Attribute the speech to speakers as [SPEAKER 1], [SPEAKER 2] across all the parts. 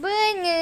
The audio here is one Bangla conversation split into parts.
[SPEAKER 1] Bunga.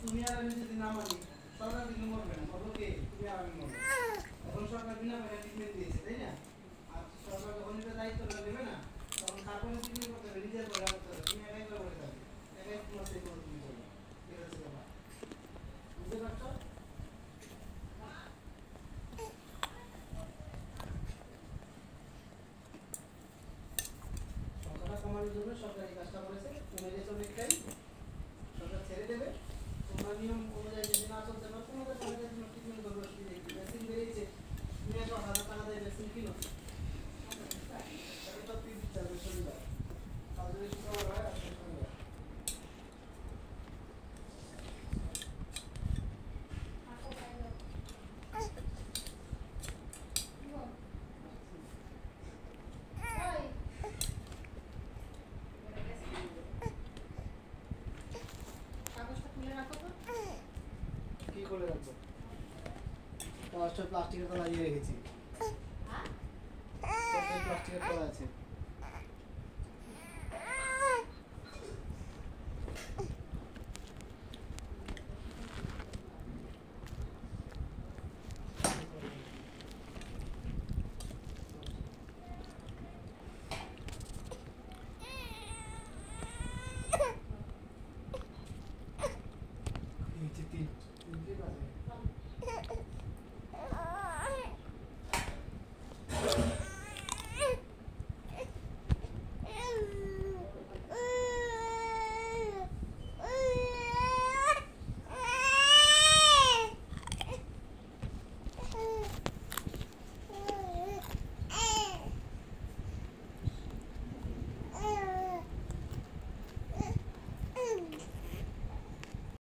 [SPEAKER 2] তুমি আর আমি যদি না মানি সরকার কিন্তু মরবে না, মরবো কে? তুমি আর আমি মরবো। এখন সরকার বিনা পয়সায় ট্রিটমেন্ট দিয়েছে, তাই না? আর সরকার যখন এটা দায়িত্বটা নেবে না, তখন তারপরে ট্রিটমেন্ট করতে হবে, নিজের পয়সা করতে হবে। তুমি একাই করে বসে থাকবে, একাই তোমার সেই কোনো তুমি করবে। ঠিক আছে বাবা, বুঝতে পারছো? সংখ্যাটা কমানোর জন্য সরকার এই কাজটা করেছে। কমে গেছে অনেকটাই, সরকার ছেড়ে দেবে। তোমরা নিয়ম অনুযায়ী যদি না চলতে পারো, তোমাদের সরকারের জন্য ট্রিটমেন্ট করবে, অসুবিধা নেই। ভ্যাকসিন বেরিয়েছে, তুমি 1,000 টাকা দিয়ে ভ্যাকসিন কিনো, তাহলে তো তুই দিতে হবে শনিবার। কাল যদি শুক্রবার হয়, আজকে শনিবার। কাগজটা খুলে রাখো তো। কি খুলে রাখবো? কাগজটা প্লাস্টিকের তলায় দিয়ে রেখেছি। প্লাস্টিকের তলা আছে।